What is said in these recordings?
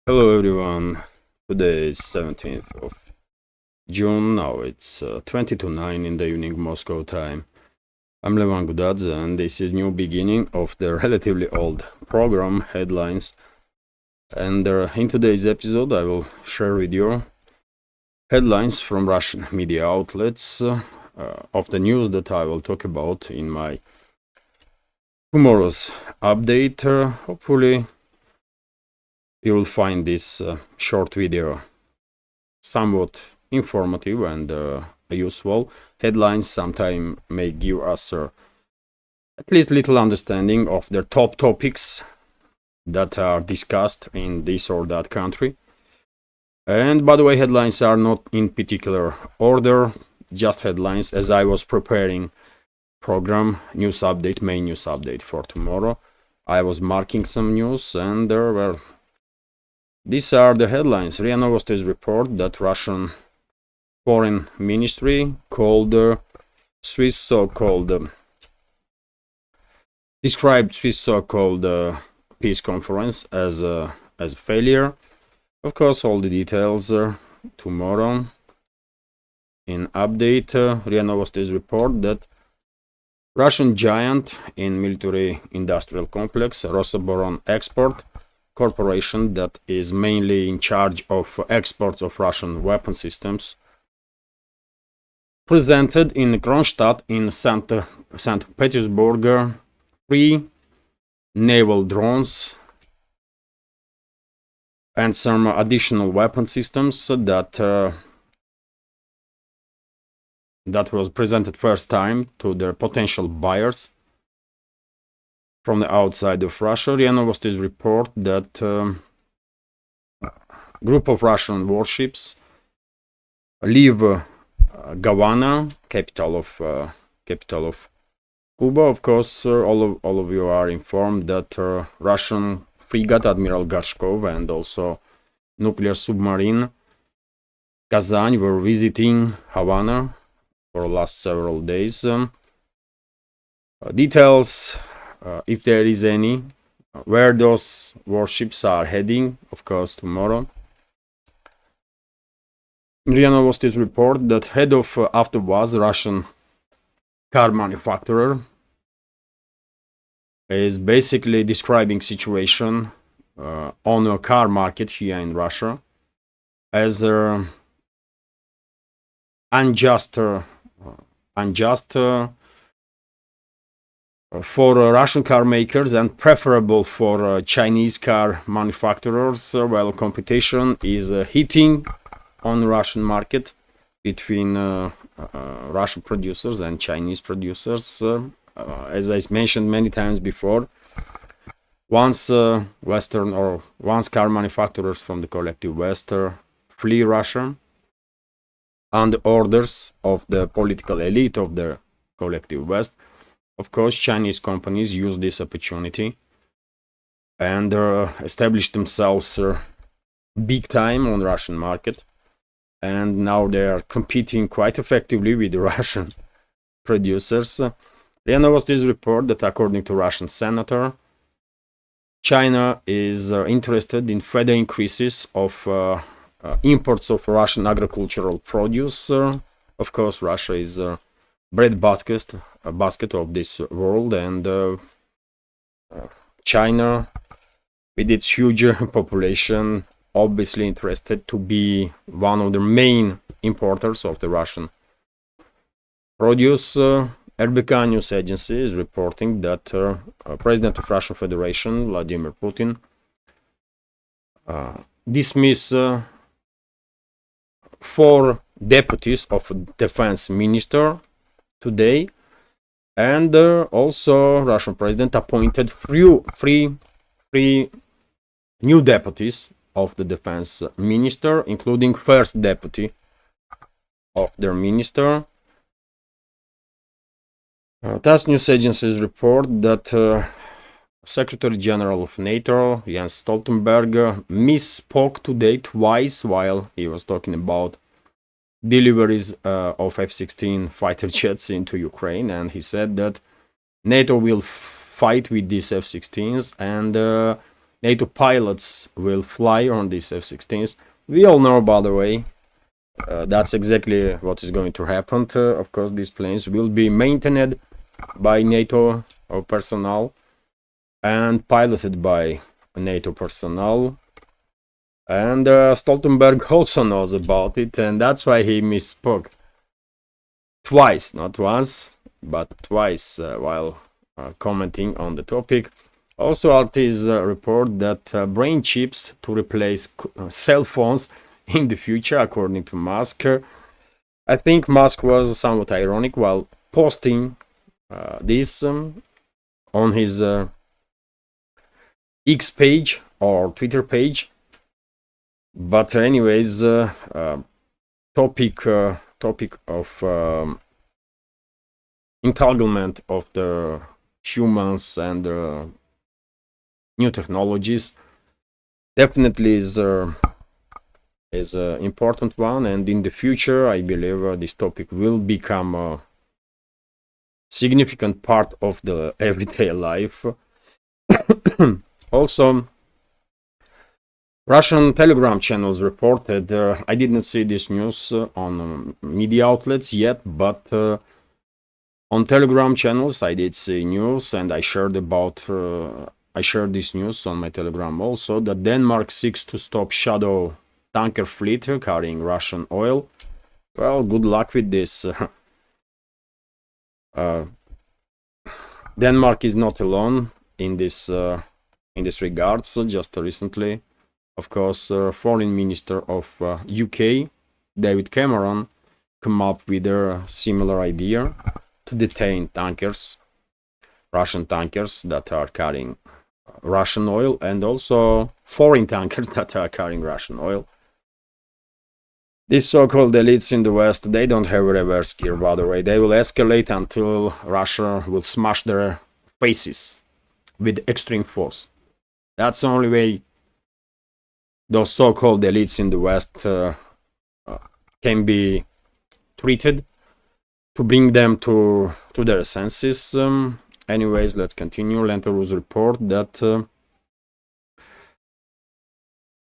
Hello everyone, today is 17th of June, now it's 20 to 9 in the evening Moscow time. I'm Levan Gudadze and this is new beginning of the relatively old program Headlines, and in today's episode I will share with you headlines from Russian media outlets of the news that I will talk about in my tomorrow's update. Hopefully you will find this short video somewhat informative and useful. Headlines sometimes may give us at least little understanding of the top topics that are discussed in this or that country. And by the way, headlines are not in particular order, just headlines as I was preparing program news update, main news update for tomorrow. I was marking some news and there were these are the headlines. RIA Novosti's report that Russian Foreign Ministry called Swiss so-called described Swiss so-called peace conference as a failure. Of course, all the details tomorrow in update. RIA Novosti's report that Russian giant in military industrial complex Rosoboron Export corporation that is mainly in charge of exports of Russian weapon systems presented in Kronstadt in St. Petersburg 3 naval drones and some additional weapon systems that was presented first time to their potential buyers from the outside of Russia. RIA Novosti's report that group of Russian warships leave Havana, capital of Cuba. Of course, all of you are informed that Russian frigate Admiral Gorshkov and also nuclear submarine Kazan were visiting Havana for the last several days. Details, if there is any, where those warships are heading, of course, tomorrow. RIA Novosti's report that head of AvtoVAZ, Russian car manufacturer, is basically describing situation on a car market here in Russia as unjust for Russian car makers and preferable for Chinese car manufacturers, while competition is hitting on Russian market between Russian producers and Chinese producers. As I mentioned many times before, once Western or once car manufacturers from the collective West flee Russia under orders of the political elite of the collective West, of course, Chinese companies use this opportunity and establish themselves big time on the Russian market. And now they are competing quite effectively with the Russian producers. RIA Novosti's report that according to Russian senator, China is interested in further increases of imports of Russian agricultural produce. Of course, Russia is bread basket of this world, and China, with its huge population, obviously interested to be one of the main importers of the Russian produce. RBK news agency is reporting that President of Russian Federation Vladimir Putin dismissed 4 deputies of defense minister today, and also Russian president appointed three new deputies of the defense minister, including first deputy of their minister. TASS news agencies report that Secretary General of NATO Jens Stoltenberg misspoke today twice while he was talking about deliveries of F-16 fighter jets into Ukraine, and he said that NATO will fight with these F-16s and NATO pilots will fly on these F-16s. We all know, by the way, that's exactly what is going to happen. Of course, these planes will be maintained by NATO personnel and piloted by NATO personnel. And Stoltenberg also knows about it, and that's why he misspoke twice, not once, but twice while commenting on the topic. Also, RT's report that brain chips to replace cell phones in the future, according to Musk. I think Musk was somewhat ironic while posting this on his X page or Twitter page. But anyways, topic of entanglement of the humans and new technologies definitely is an important one, and in the future I believe this topic will become a significant part of the everyday life. Also, Russian Telegram channels reported, I didn't see this news on media outlets yet, but on Telegram channels I did see news, and I shared this news on my Telegram also, that Denmark seeks to stop shadow tanker fleet carrying Russian oil. Well, good luck with this. Denmark is not alone in this regard. So just recently, of course, Foreign Minister of UK, David Cameron, come up with a similar idea to detain tankers, Russian tankers that are carrying Russian oil, and also foreign tankers that are carrying Russian oil. These so-called elites in the West, they don't have a reverse gear, by the way. They will escalate until Russia will smash their faces with extreme force. That's the only way those so-called elites in the West can be treated, to bring them to their senses. Anyways, let's continue. Lenterus report that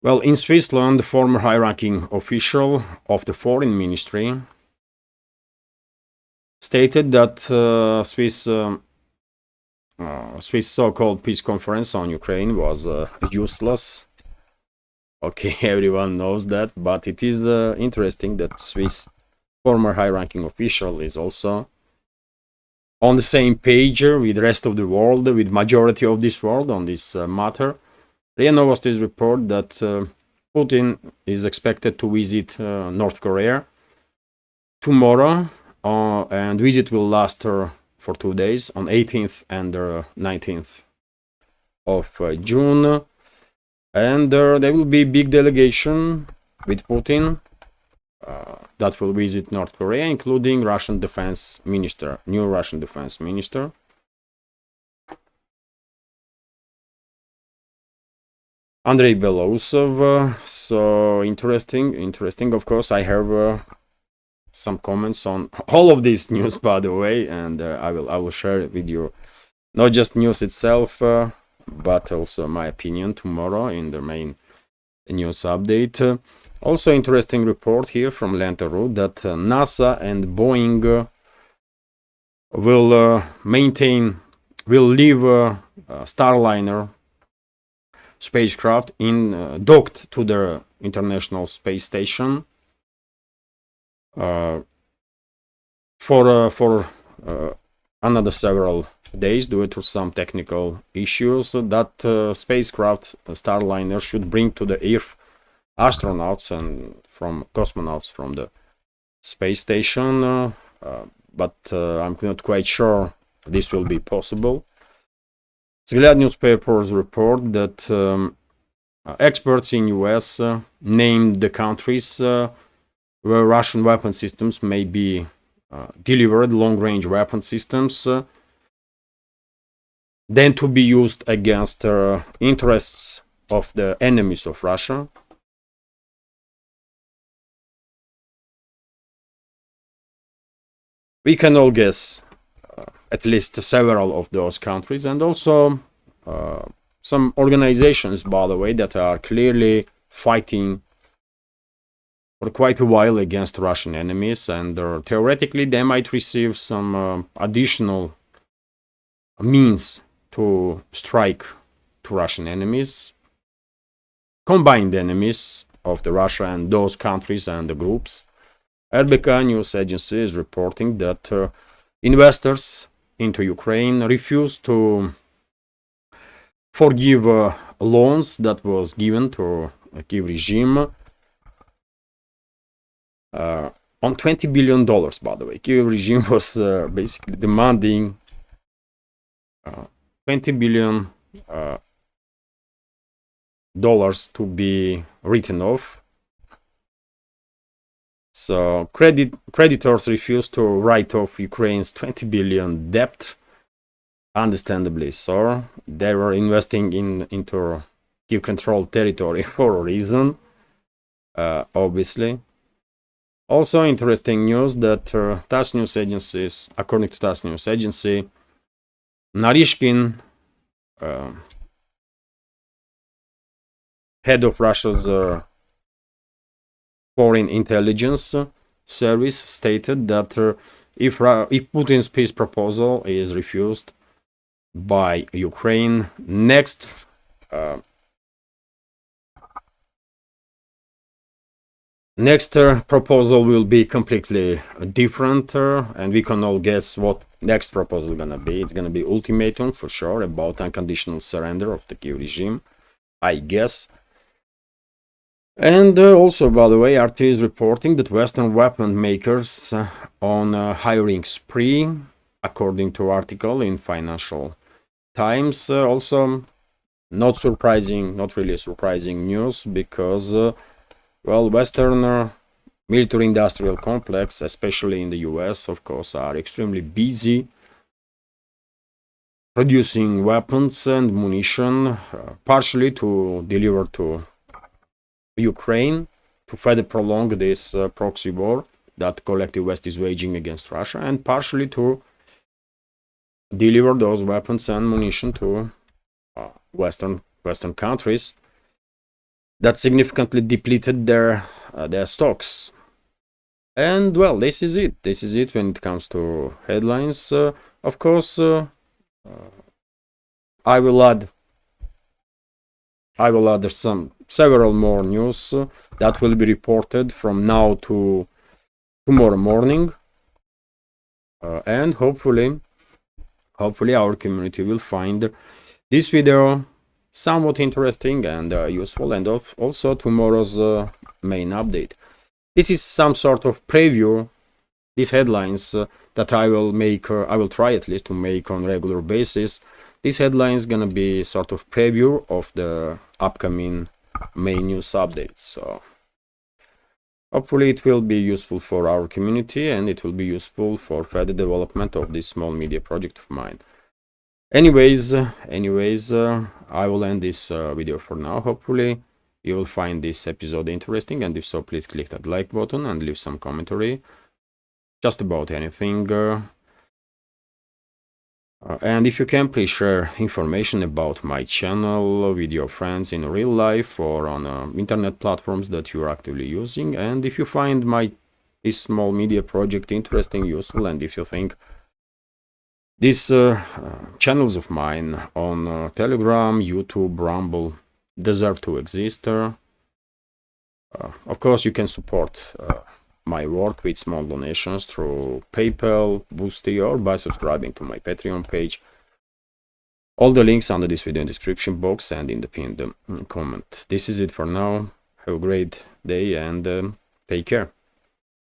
well, in Switzerland, the former high-ranking official of the foreign ministry stated that Swiss so-called peace conference on Ukraine was useless. Okay, everyone knows that, but it is interesting that Swiss former high-ranking official is also on the same page with the rest of the world, with majority of this world on this matter. RIA Novosti's report that Putin is expected to visit North Korea tomorrow, and visit will last for 2 days, on 18th and 19th of June. And there will be big delegation with Putin that will visit North Korea, including Russian defense minister, new Russian defense minister. Andrei Belousov. So interesting. Of course, I have some comments on all of this news, by the way, and I will share it with you. Not just news itself, but also my opinion tomorrow in the main news update. Also, interesting report here from Lenteru that NASA and Boeing will leave Starliner spacecraft docked to the International Space Station for another several days due to some technical issues that spacecraft Starliner should bring to the Earth astronauts and from cosmonauts from the space station, but I'm not quite sure this will be possible. Vzгляд newspapers report that experts in US named the countries where Russian weapon systems may be delivered, long-range weapon systems, then to be used against interests of the enemies of Russia. We can all guess at least several of those countries, and also some organizations, by the way, that are clearly fighting for quite a while against Russian enemies, and theoretically they might receive some additional means to strike to Russian enemies, combined enemies of the Russia and those countries and the groups. RBK news agency is reporting that investors into Ukraine refuse to forgive loans that was given to a Kiev regime on $20 billion, by the way. Kiev regime was basically demanding $20 billion to be written off. So creditors refused to write off Ukraine's 20 billion debt, understandably so. They were investing into Kiev-controlled territory for a reason, obviously. Also interesting news that TASS news agencies, according to TASS news agency, Narishkin, head of Russia's foreign intelligence service, stated that if Putin's peace proposal is refused by Ukraine, next proposal will be completely different, and we can all guess what next proposal gonna be. It's gonna be ultimatum for sure about unconditional surrender of the Kiev regime, I guess. And also, by the way, RT is reporting that Western weapon makers on a hiring spree, according to article in Financial Times. Also, not surprising, not really surprising news, because well, Western military-industrial complex, especially in the US, of course, are extremely busy producing weapons and munition, partially to deliver to Ukraine to further prolong this proxy war that collective West is waging against Russia, and partially to deliver those weapons and munition to Western countries that significantly depleted their stocks. And well, this is it. This is it when it comes to headlines. Of course, I will add several more news that will be reported from now to tomorrow morning, and hopefully our community will find this video somewhat interesting and useful, and also tomorrow's main update. This is some sort of preview, these headlines that I will try at least to make on regular basis. This headline is gonna be sort of preview of the upcoming main news updates. So hopefully it will be useful for our community, and it will be useful for further development of this small media project of mine. Anyways, I will end this video for now. Hopefully you will find this episode interesting, and if so, please click that like button and leave some commentary just about anything. And if you can, please share information about my channel with your friends in real life or on internet platforms that you are actively using. And if you find this small media project interesting, useful, and if you think these channels of mine on Telegram, YouTube, Rumble deserve to exist, of course you can support my work with small donations through PayPal, Boosty, or by subscribing to my Patreon page. All the links under this video in the description box and in the pinned comment. This is it for now. Have a great day and take care.